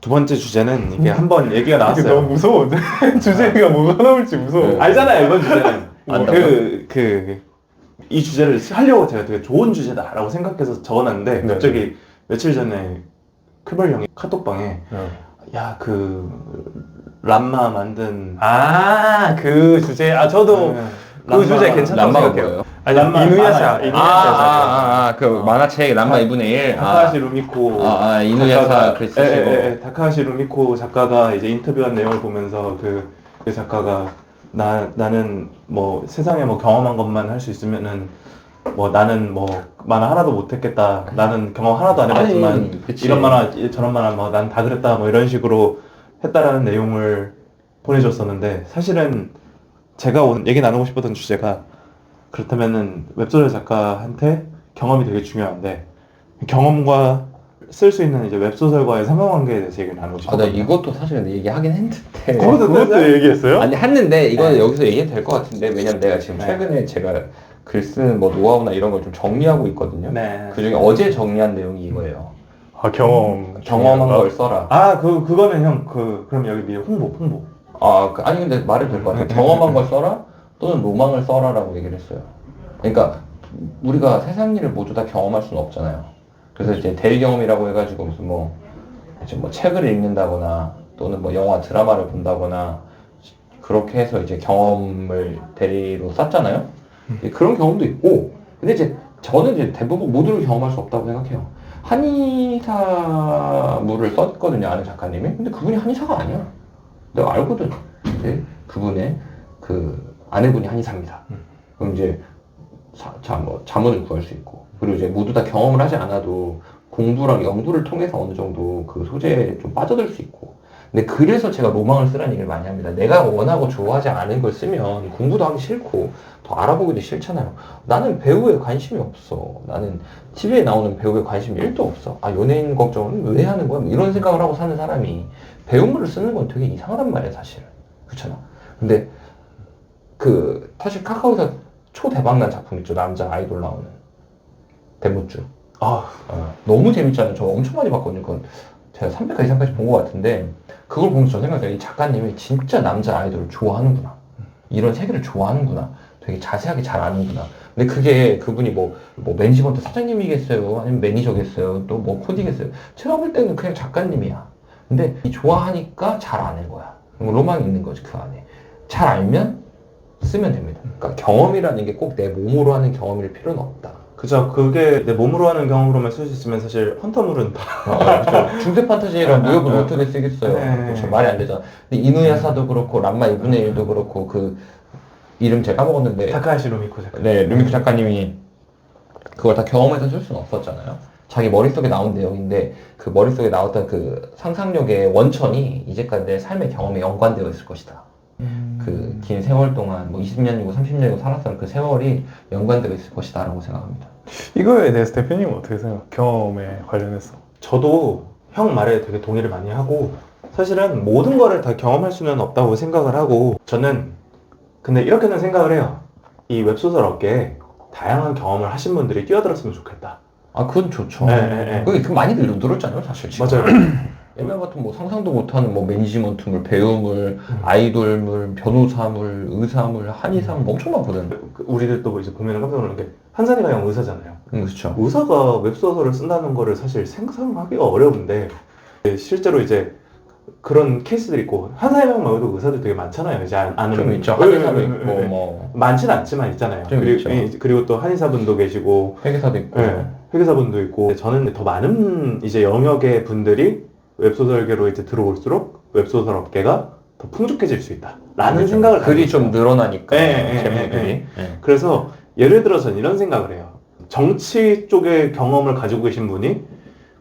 두 번째 주제는 이게 한번 얘기가 이게 나왔어요. 너무 무서워. 주제가 뭐가 나올지 무서워. 알잖아요, 이번 주제는. 안다고요? 이 주제를 하려고 제가 되게 좋은 주제다라고 생각해서 적어놨는데 네. 갑자기 며칠 전에 크벌 형이 카톡방에 야, 람마 만든 그 주제. 저도 그 주제 괜찮다고 람마가 생각해요. 뭐예요? 아니, 람마, 이누야샤. 만화. 이누야샤. 그 만화책 람마 2분의 1. 다카하시 루미코 이누야사 글쓰시고. 다카하시 루미코 작가가 이제 인터뷰한 내용을 보면서 그 작가가 나는 뭐 세상에 뭐 경험한 것만 할 수 있으면은 뭐 나는 뭐 만화 하나도 못했겠다. 나는 경험 하나도 안 해봤지만 아니, 그치. 이런 만화 저런 만화 뭐 난 다 그랬다 뭐 이런 식으로 했다라는 내용을 보내줬었는데 사실은 제가 오늘 얘기 나누고 싶었던 주제가 그렇다면은 웹소설 작가한테 경험이 되게 중요한데 경험과 쓸 수 있는 이제 웹소설과의 상관관계에 대해서 얘기를 나누고 나 싶었거든요. 이것도 사실 얘기하긴 했는데. 그것도 얘기했어요? 아니 했는데 이거는 네. 여기서 얘기해도 될 것 같은데 왜냐면 내가 지금 네. 최근에 제가 글 쓰는 뭐 노하우나 이런 걸 좀 정리하고 있거든요. 네. 그중에 어제 정리한 내용이 이거예요. 경험한 걸 써라. 그거는 형 그럼 여기 미리 홍보. 아니 근데 말해도 될 것 같아요. 경험한 걸 써라 또는 로망을 써라라고 얘기를 했어요. 그러니까 우리가 세상 일을 모두 다 경험할 수는 없잖아요. 그래서 이제 대리 경험이라고 해가지고 무슨 뭐 이제 뭐 책을 읽는다거나 또는 뭐 영화 드라마를 본다거나 그렇게 해서 이제 경험을 대리로 쌓잖아요. 그런 경험도 있고 근데 이제 저는 이제 대부분 모두를 경험할 수 없다고 생각해요. 한의사물을 썼거든요, 아는 작가님이. 근데 그분이 한의사가 아니야. 내가 알거든. 근데 그분의 그 아내분이 한의사입니다. 그럼 이제 뭐 자문을 구할 수 있고 그리고 이제 모두 다 경험을 하지 않아도 공부랑 연구를 통해서 어느 정도 그 소재에 좀 빠져들 수 있고 근데 그래서 제가 로망을 쓰라는 얘기를 많이 합니다. 내가 원하고 좋아하지 않은 걸 쓰면 공부도 하기 싫고 더 알아보기도 싫잖아요. 나는 배우에 관심이 없어. 나는 TV에 나오는 배우에 관심이 1도 없어. 연예인 걱정은 왜 하는 거야? 뭐 이런 생각을 하고 사는 사람이 배우물을 쓰는 건 되게 이상하단 말이야, 사실. 그렇잖아. 근데 사실 카카오에서 초대박난 작품 있죠. 남자 아이돌 나오는 대무주. 너무 재밌잖아요. 저 엄청 많이 봤거든요. 그건 제가 300회 이상까지 본 것 같은데 그걸 보면서 저 생각해요. 이 작가님이 진짜 남자 아이돌을 좋아하는구나. 이런 세계를 좋아하는구나. 되게 자세하게 잘 아는구나. 근데 그게 그분이 뭐 매니지먼트 사장님이겠어요? 아니면 매니저겠어요? 또 뭐 코디겠어요? 제가 볼 때는 그냥 작가님이야. 근데 좋아하니까 잘 아는 거야. 로망이 있는 거지, 그 안에. 잘 알면 쓰면 됩니다. 그러니까 경험이라는 게 꼭 내 몸으로 하는 경험일 필요는 없다. 그죠. 그게 내 몸으로 하는 경험으로만 쓸 수 있으면 사실 헌터물은 그렇죠. 중세 판타지랑 무협은 어떻게 쓰겠어요? 그렇죠. 말이 안 되잖아. 근데 이누야사도 그렇고 람마 2분의 1도 그렇고 그 이름 제가 까먹었는데 다카하시 루미코 작가. 네, 루미코 작가님이 그걸 다 경험해서 쓸 수는 없었잖아요. 자기 머릿속에 나온 내용인데 그 머릿속에 나왔던 그 상상력의 원천이 이제까지 내 삶의 경험에 연관되어 있을 것이다. 그 긴 세월 동안 뭐 20년이고 30년이고 살았던 그 세월이 연관되어 있을 것이다 라고 생각합니다. 이거에 대해서 대표님은 어떻게 생각해요? 경험에 관련해서. 저도 형 말에 되게 동의를 많이 하고 사실은 모든 거를 다 경험할 수는 없다고 생각을 하고 저는 근데 이렇게는 생각을 해요. 이 웹소설 업계에 다양한 경험을 하신 분들이 뛰어들었으면 좋겠다. 그건 좋죠. 네. 그게 많이 늘었잖아요, 사실. 지금. 맞아요. 옛날 같은 뭐 상상도 못하는 뭐 매니지먼트물, 배우물, 아이돌물, 변호사물, 의사물, 한의사물 엄청 많거든. 우리들도 뭐 이제 보면 깜짝 놀란 게 한산이가 형 의사잖아요. 그렇죠. 의사가 웹소설을 쓴다는 거를 사실 상상하기가 어려운데 실제로 이제 그런 케이스들이 있고 한산이 형 말고도 의사들 되게 많잖아요. 이제 아는 좀 있죠. 분. 한의사도 있고 뭐 많지는 않지만 있잖아요. 좀 있죠. 그리고 또 한의사분도 계시고 회계사도 있고. 회계사분도 있고 저는 더 많은 이제 영역의 분들이 웹소설계로 이제 들어올수록 웹소설 업계가 더 풍족해질 수 있다라는 그렇죠. 생각을 글이 가지고 좀 늘어나니까 네, 제목들이. 그래서 예를 들어 전 이런 생각을 해요. 정치 쪽의 경험을 가지고 계신 분이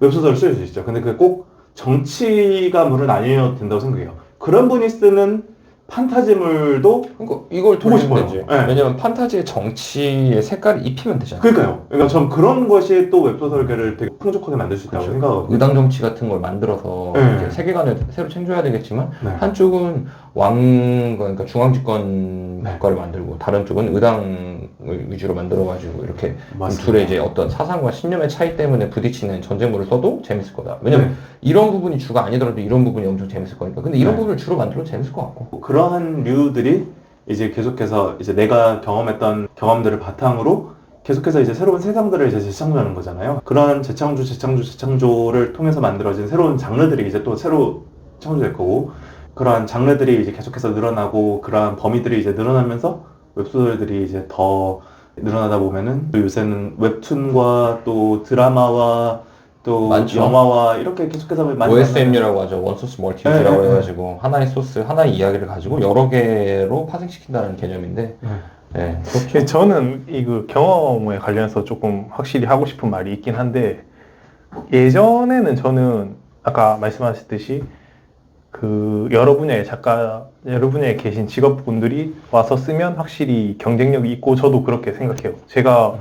웹소설을 쓸 수 있죠. 근데 그게 꼭 정치가물은 아니어도 된다고 생각해요. 그런 분이 쓰는 판타지물도 그러니까 이걸 보고 돌리면 싶어요. 되지. 네. 왜냐면 판타지의 정치의 색깔을 입히면 되잖아. 그러니까요. 그러니까 전 그런 것이 또 웹소설계를 되게 풍족하게 만들 수 있다고 생각하거든요. 의당 정치 같은 걸 만들어서 네. 이제 세계관을 새로 창조해야 되겠지만 네. 한쪽은 그러니까 중앙집권 네. 국가를 만들고 다른 쪽은 의당을 위주로 만들어가지고 이렇게 맞습니다. 둘의 이제 어떤 사상과 신념의 차이 때문에 부딪히는 전쟁물을 써도 재밌을 거다. 왜냐면 이런 부분이 주가 아니더라도 이런 부분이 엄청 재밌을 거니까. 근데 이런 네. 부분을 주로 만들어도 재밌을 것 같고. 그러한 류들이 이제 계속해서 이제 내가 경험했던 경험들을 바탕으로 계속해서 이제 새로운 세상들을 이제 재창조하는 거잖아요. 그런 재창조를 통해서 만들어진 새로운 장르들이 이제 또 새로 창조될 거고, 그러한 장르들이 이제 계속해서 늘어나고, 그러한 범위들이 이제 늘어나면서 웹소설들이 이제 더 늘어나다 보면은, 또 요새는 웹툰과 또 드라마와 또 많죠. 영화와 이렇게 계속해서 많이 OSMU라고 하죠. 원소스 멀티유즈라고 네, 네, 해가지고 하나의 소스, 하나의 이야기를 가지고 여러 개로 파생시킨다는 개념인데 네, 그렇죠. 저는 이거 경험에 관련해서 조금 확실히 하고 싶은 말이 있긴 한데, 예전에는 저는 아까 말씀하셨듯이 그 여러 분야의 작가, 여러 분야에 계신 직업분들이 와서 쓰면 확실히 경쟁력이 있고, 저도 그렇게 생각해요. 제가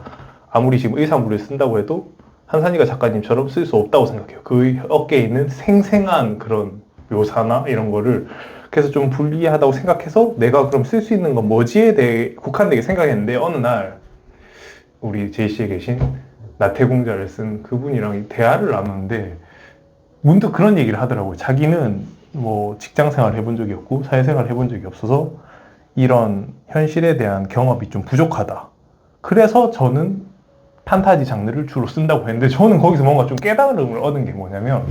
아무리 지금 의사물을 쓴다고 해도 한산이가 작가님처럼 쓸 수 없다고 생각해요. 그 어깨에 있는 생생한 그런 묘사나 이런 거를. 그래서 좀 불리하다고 생각해서 내가 그럼 쓸 수 있는 건 뭐지에 대해 국한되게 생각했는데, 어느 날 우리 제이씨에 계신 나태공자를 쓴 그분이랑 대화를 나누는데 문득 그런 얘기를 하더라고요. 자기는 뭐 직장생활 해본 적이 없고 사회생활 해본 적이 없어서 이런 현실에 대한 경험이 좀 부족하다. 그래서 저는 판타지 장르를 주로 쓴다고 했는데, 저는 거기서 뭔가 좀 깨달음을 얻은 게 뭐냐면,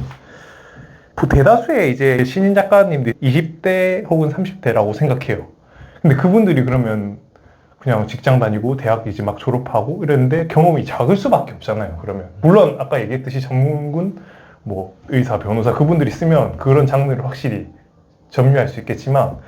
대다수의 이제 신인 작가님들이 20대 혹은 30대라고 생각해요. 근데 그분들이 그러면 그냥 직장 다니고 대학 이제 막 졸업하고 이랬는데 경험이 작을 수밖에 없잖아요. 그러면 물론 아까 얘기했듯이 전문군, 뭐 의사, 변호사 그분들이 쓰면 그런 장르를 확실히 점유할 수 있겠지만,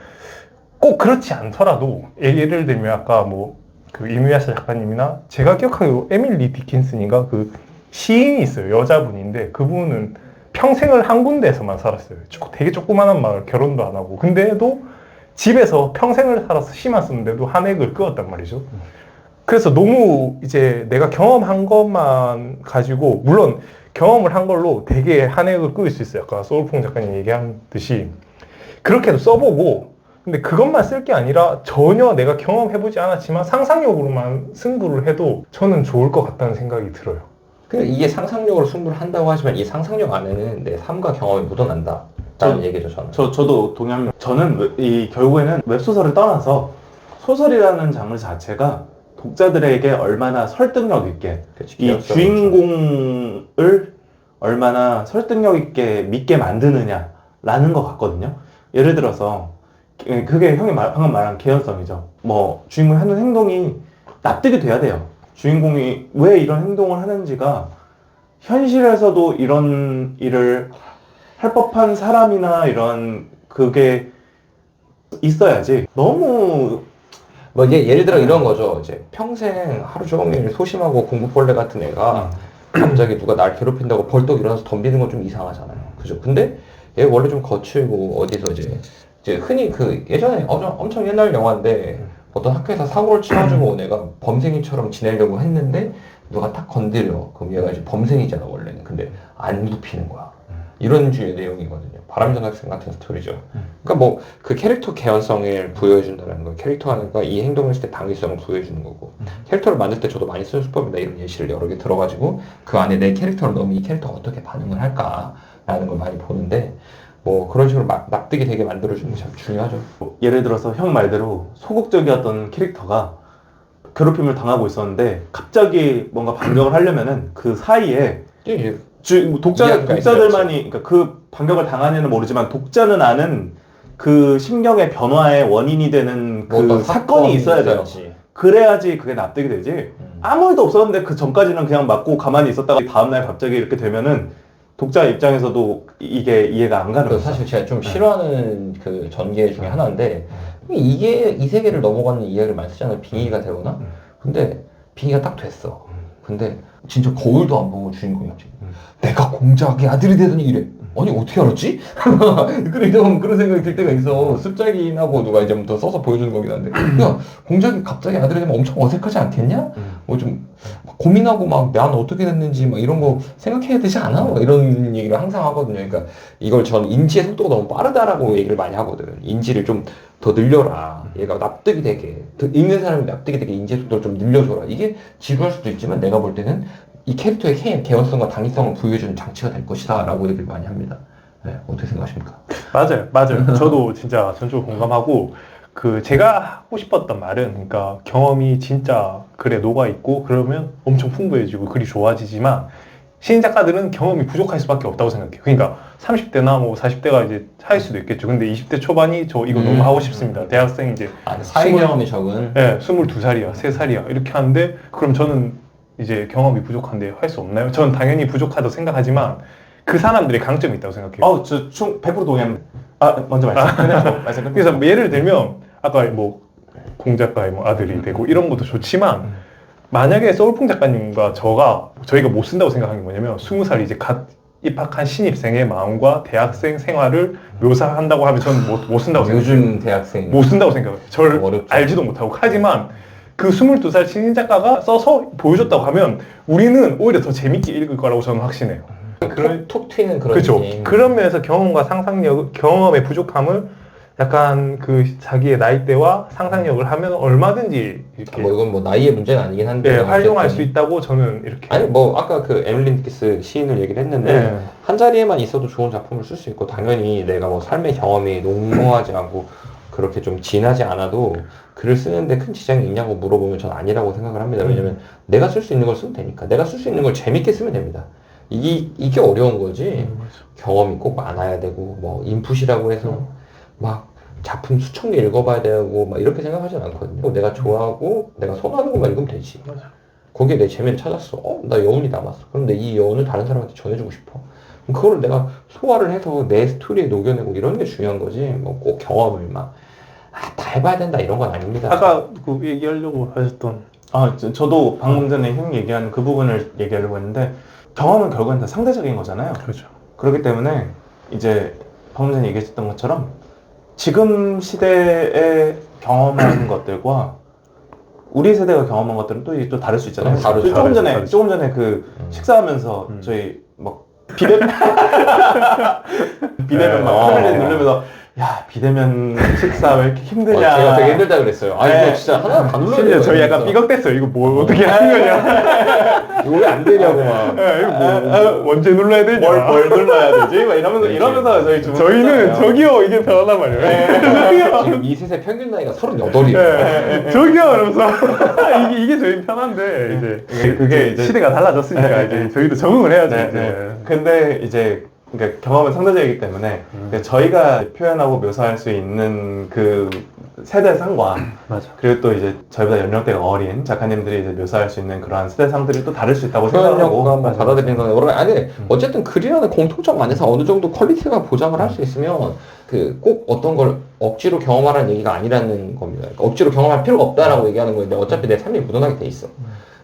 꼭 그렇지 않더라도 예를 들면 아까 뭐 그 이누야샤 작가님이나 제가 기억하기로 에밀리 디킨슨인가 그 시인이 있어요. 여자분인데 그분은 평생을 한 군데에서만 살았어요. 되게 조그만한 마을, 결혼도 안 하고. 근데도 집에서 평생을 살아서 시만 쓰는데도 한 획을 그었단 말이죠. 그래서 너무 이제 내가 경험한 것만 가지고, 물론 경험을 한 걸로 되게 한 획을 그을 수 있어요. 아까 소울풍 작가님 얘기한 듯이 그렇게도 써보고, 근데 그것만 쓸 게 아니라 전혀 내가 경험해보지 않았지만 상상력으로만 승부를 해도 저는 좋을 것 같다는 생각이 들어요. 근데 이게 상상력으로 승부를 한다고 하지만 이 상상력 안에는 내 삶과 경험이 묻어난다 라는 얘기죠. 저도 동의합니다. 저는 결국에는 웹소설을 떠나서 소설이라는 장르 자체가 독자들에게 얼마나 설득력 있게, 그치, 이 주인공을 얼마나 설득력 있게 믿게 만드느냐라는 것 같거든요. 예를 들어서 그게 형이 방금 말한 개연성이죠. 뭐 주인공이 하는 행동이 납득이 돼야 돼요. 주인공이 왜 이런 행동을 하는지가 현실에서도 이런 일을 할 법한 사람이나 이런 그게 있어야지. 너무 뭐 예를 들어 이런 거죠. 이제 평생 하루 종일 소심하고 공부벌레 같은 애가 갑자기 누가 날 괴롭힌다고 벌떡 일어나서 덤비는 건 좀 이상하잖아요. 그죠? 근데 얘 원래 좀 거칠고 어디서 이제 흔히 그 예전에 엄청 옛날 영화인데 어떤 학교에서 사고를 쳐가지고 온 애가 범생이처럼 지내려고 했는데 누가 딱 건드려. 그럼 얘가 이제 범생이잖아 원래는. 근데 안 굽히는 거야. 이런 주의 내용이거든요. 바람전학생 같은 스토리죠. 그러니까 뭐 그 캐릭터 개연성을 부여해준다는 거, 캐릭터가 이 행동을 했을 때 당위성을 부여해주는 거고, 캐릭터를 만들 때 저도 많이 쓰는 수법이나 이런 예시를 여러 개 들어가지고 그 안에 내 캐릭터를 넣으면 이 캐릭터가 어떻게 반응을 할까라는 걸 많이 보는데, 뭐 그런 식으로 납득이 되게 만들어주는 게 참 중요하죠. 예를 들어서 형 말대로 소극적이었던 캐릭터가 괴롭힘을 당하고 있었는데 갑자기 뭔가 반격을 하려면은 그 사이에 이제 독자들만이, 그러니까 그 반격을 당한 애는 모르지만 독자는 아는 그 심경의 변화의 원인이 되는 그 사건이 있어야 돼요. 그래야지 그게 납득이 되지. 아무 일도 없었는데 그 전까지는 그냥 맞고 가만히 있었다가 다음날 갑자기 이렇게 되면은 독자 입장에서도 이게 이해가 안 가는 거죠. 사실 제가 좀 싫어하는 그 전개 중에 하나인데, 이게 이 세계를 넘어가는 이야기를 많이 쓰잖아요. 빙의가 되거나. 근데 빙의가 딱 됐어. 근데 진짜 거울도 안 보고 주인공이었지. 내가 공작의 아들이 되더니 이래. 아니 어떻게 알았지? 그래 좀 그런 생각이 들 때가 있어. 습작이나고 누가 이제부터 써서 보여주는 거긴 한데 야 공작이 갑자기 아들이 되면 엄청 어색하지 않겠냐? 뭐 좀 고민하고 막 난 어떻게 됐는지 막 이런 거 생각해야 되지 않아? 막 이런 얘기를 항상 하거든요. 그러니까 이걸 전 인지의 속도가 너무 빠르다라고 얘기를 많이 하거든. 인지를 좀 더 늘려라. 얘가 납득이 되게 읽는 사람이 납득이 되게 인지의 속도를 좀 늘려줘라. 이게 지루할 수도 있지만 내가 볼 때는 이 캐릭터의 개연성과 당위성을 부여해주는 장치가 될 것이다 라고 얘기를 많이 합니다. 네, 어떻게 생각하십니까? 맞아요. 저도 진짜 전적으로 공감하고 그 제가 하고 싶었던 말은 그러니까 경험이 진짜 글에 녹아 있고 그러면 엄청 풍부해지고 글이 좋아지지만 신인 작가들은 경험이 부족할 수밖에 없다고 생각해요. 그러니까 30대나 뭐 40대가 이제 차일 수도 있겠죠. 근데 20대 초반이 저 이거 너무 하고 싶습니다. 대학생 이제 사회 경험이 적은. 네, 22살이야, 3살이야 이렇게 하는데 그럼 저는 이제 경험이 부족한데 할 수 없나요? 저는 당연히 부족하다고 생각하지만 그 사람들의 강점이 있다고 생각해요. 저 100% 동의합니다. 먼저 말씀. 그래서 예를 들면 아까 뭐 공작가의 뭐 아들이 되고 이런 것도 좋지만 만약에 서울풍 작가님과 저희가 못 쓴다고 생각하는 게 뭐냐면 20살 이제 갓 입학한 신입생의 마음과 대학생 생활을 묘사한다고 하면 저는 못 쓴다고 생각해요. 요즘 대학생 못 쓴다고 생각해요. 저를 어렵죠. 알지도 못하고. 하지만 그 22살 신인 작가가 써서 보여줬다고 하면 우리는 오히려 더 재밌게 읽을 거라고 저는 확신해요. 톡 튀는 그런 그렇죠. 느낌. 그런 면에서 경험과 상상력, 경험의 부족함을 약간 그 자기의 나이대와 상상력을 하면 얼마든지 이렇게 뭐 이건 뭐 나이의 문제는 아니긴 한데 네, 활용할 수 어쨌든. 있다고 저는 이렇게. 아니 뭐 아까 그 에밀린 디키스 시인을 얘기를 했는데 네. 한 자리에만 있어도 좋은 작품을 쓸 수 있고 당연히 내가 뭐 삶의 경험이 농후하지 않고 그렇게 좀 진하지 않아도 글을 쓰는데 큰 지장이 있냐고 물어보면 전 아니라고 생각을 합니다. 왜냐면 내가 쓸 수 있는 걸 쓰면 되니까. 내가 쓸 수 있는 걸 재밌게 쓰면 됩니다. 이게 어려운 거지. 경험이 꼭 많아야 되고 뭐 인풋이라고 해서 막 작품 수천 개 읽어봐야 되고 막 이렇게 생각하진 않거든요. 내가 좋아하고 내가 선호하는 것만 읽으면 되지. 맞아. 거기에 내 재미를 찾았어. 나 여운이 남았어. 그럼 내 이 여운을 다른 사람한테 전해주고 싶어. 그럼 그거를 내가 소화를 해서 내 스토리에 녹여내고 이런 게 중요한 거지. 뭐 꼭 경험을 막 다 해봐야 된다 이런 건 아닙니다. 아까 그 얘기하려고 하셨던 저도 방금 전에 형이 얘기한 그 부분을 얘기하려고 했는데 경험은 결국엔 다 상대적인 거잖아요. 그렇죠. 그렇기 때문에 이제 방금 전에 얘기했던 것처럼 지금 시대에 경험한 것들과 우리 세대가 경험한 것들은 또 다를 수 있잖아요. 다르죠. 조금 전에 그 식사하면서 저희 막 비대면 막 카메라 누르면서 야 비대면 식사 왜 이렇게 힘드냐. 제가 되게 힘들다 그랬어요. 이거 진짜 하나 다 눌러야 돼요. 저희 약간 삐걱댔어요. 이거 뭐 어떻게 하는 거냐. 이거 왜 안 되냐고 막. 이거 뭐 언제 눌러야 되냐. 뭘 눌러야 되지? 막 이러면서 저희 저희는 저기요 이게 편하단 말이에요. 지금 이 셋의 평균 나이가 38이에요. 저기요 이러면서 이게 저희 편한데 이제 그게 이제 시대가 달라졌으니까 이제 저희도 적응을 해야죠. 이제. 근데 이제 그러니까 경험은 상대적이기 때문에 저희가 표현하고 묘사할 수 있는 그 세대상과 맞아. 그리고 또 이제 저희보다 연령대가 어린 작가님들이 이제 묘사할 수 있는 그러한 세대상들이 또 다를 수 있다고 생각하고 표현력과 뭐 받아들이는 건 여러 가지. 아니 어쨌든 글이라는 공통점 안에서 어느 정도 퀄리티가 보장을 할 수 있으면 그 꼭 어떤 걸 억지로 경험하라는 얘기가 아니라는 겁니다. 그러니까 억지로 경험할 필요가 없다라고 얘기하는 건데 어차피 내 삶이 묻어나게 돼 있어.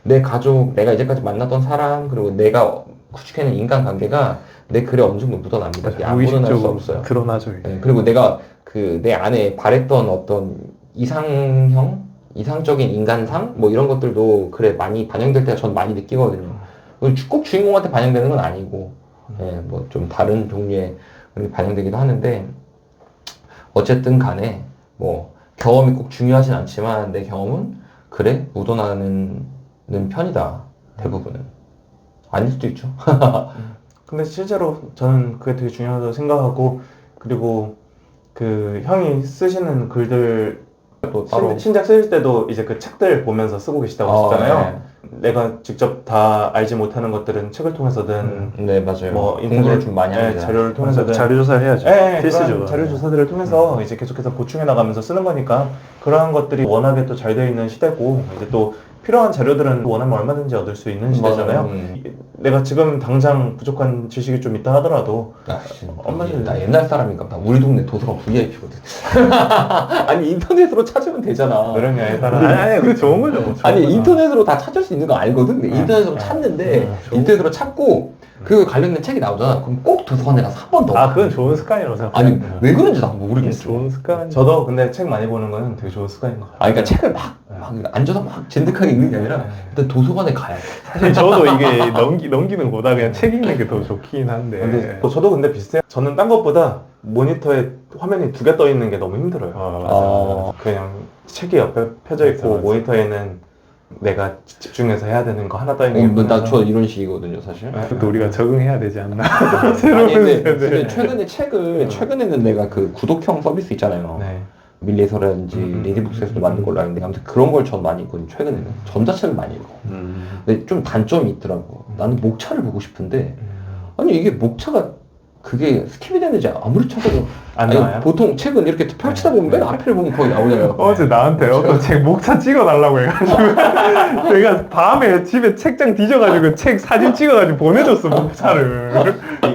내 가족, 내가 이제까지 만났던 사람, 그리고 내가 구축해낸 인간관계가 내 글에 어느 정도 묻어납니다. 그게 안 묻어날 수 없어요. 드러나죠. 네, 그리고 내가 그 내 안에 바랬던 어떤 이상적인 인간상 뭐 이런 것들도 글에 많이 반영될 때가 전 많이 느끼거든요. 꼭 주인공한테 반영되는 건 아니고, 뭐 좀 다른 종류의 그렇게 반영되기도 하는데 어쨌든 간에 뭐 경험이 꼭 중요하진 않지만 내 경험은 글에 묻어나는 편이다. 대부분은 아닐 수도 있죠. 근데 실제로 저는 그게 되게 중요하다고 생각하고 그리고 그 형이 쓰시는 글들 또 따로. 신작 쓰실 때도 이제 그 책들 보면서 쓰고 계시다고 하셨잖아요. 내가 직접 다 알지 못하는 것들은 책을 통해서든 네 맞아요. 뭐 공부를 인터넷 좀 많이 합니다. 자료를 통해서든 자료 조사를 해야죠. 필수죠. 그런 자료 조사들을 통해서 이제 계속해서 보충해 나가면서 쓰는 거니까 그러한 것들이 워낙에 또 잘 되어 있는 시대고 이제 또 필요한 자료들은 원하면 얼마든지 얻을 수 있는 시대잖아요. 내가 지금 당장 부족한 지식이 좀 있다 하더라도 나 옛날 사람인가 봐. 우리 동네 도서관 VIP거든. 아니 인터넷으로 찾으면 되잖아. 노력량에 따라 아니 그게 좋은 거죠. 아니 인터넷으로 다 찾을 수 있는 거 알거든. 근데 인터넷으로 찾는데 인터넷으로 찾고 그 관련된 책이 나오잖아. 그럼 꼭 도서관에 가서 한 번 더. 아, 그건 좋은 습관이라고 아니 생각해요. 왜 그런지 나도 모르겠어. 좋은 습관. 저도 근데 책 많이 보는 거는 되게 좋은 습관인 것 같아요. 아, 그러니까 책을 막 앉아서 막 진득하게 읽는 게 아니라 일단 도서관에 가야 돼. 사실 저도 이게 넘기는 것보다 그냥 책 읽는 게 더 좋긴 한데. 근데 저도 근데 비슷해요. 저는 딴 것보다 모니터에 화면이 2개 떠 있는 게 너무 힘들어요. 맞아. 그냥 책이 옆에 펴져 있고 맞아. 모니터에는 내가 집중해서 해야 되는 거 하나 떠 있는 게 나저 이런 식이거든요, 사실. 그것도 우리가 적응해야 되지 않나. 아니, 새로운 근데 세대. 최근에 최근에는 내가 그 구독형 서비스 있잖아요. 네. 밀리에서라든지 리디북스에서도 만든 걸로 아는데 아무튼 그런 걸 전 많이 읽거든요. 최근에는 전자책을 많이 읽어. 근데 좀 단점이 있더라고. 나는 목차를 보고 싶은데 아니 이게 목차가 그게 스킵이 되는지 아무리 찾아도 안 아니, 나와요? 보통 책은 이렇게 펼치다 보면 맨 앞에를 보면 거의 나오잖아요. 어제 나한테 어떤 책 목차 찍어달라고 해가지고 내가 밤에 집에 책장 뒤져가지고 책 사진 찍어가지고 보내줬어 목차를.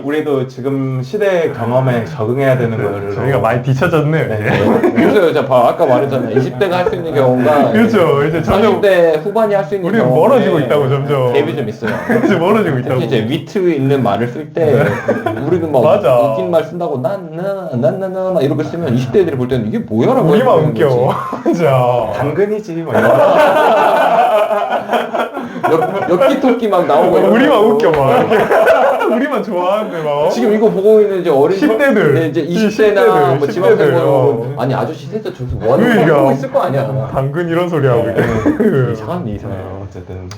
우리도 지금 시대 경험에 적응해야 되는 거를 저희가 많이 뒤쳐졌네요. 이제. 그래서 이제 아까 말했잖아요. 20대가 할 수 있는 경우가 그렇죠. 이제 점점 30대 후반이 할 수 있는 우리는 경우에 멀어지고 있다고 점점. 갭이 좀 있어요. 이제 멀어지고 있다고. 특히 이제 위트 있는 말을 쓸 때 우리는 막 맞아. 웃긴 말 쓴다고 난나나나나 이렇게 쓰면 20대 애들이 볼 때는 이게 뭐야라고 우리만 하는 거지. 웃겨. 진짜. 당근이지 뭐 이런 엽기토끼 막 나오고 우리만 웃겨 막. 우리만 좋아하는데 막. 지금 이거 보고 있는 이제 어린 10대들. 네, 이제 10대들, 20대나 뭐 10대들. 지방생활로 아니 아저씨 셋째 저기서 뭐 하는 그러니까. 거 보고 있을 거 아니야. 당근 이런 소리 하고 이렇게. 이상한데 이상해. 어쨌든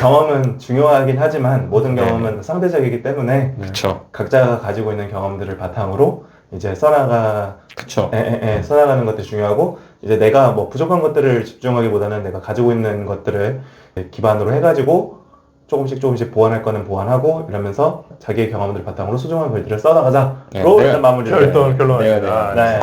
경험은 중요하긴 하지만 모든 경험은 상대적이기 때문에 그쵸. 각자가 가지고 있는 경험들을 바탕으로 이제 그쵸. 써나가는 것도 중요하고 이제 내가 뭐 부족한 것들을 집중하기보다는 내가 가지고 있는 것들을 기반으로 해가지고 조금씩 보완할 거는 보완하고 이러면서 자기의 경험들을 바탕으로 소중한 글들을 써나가자로 네, 일단 마무리를 결론. 네, 네.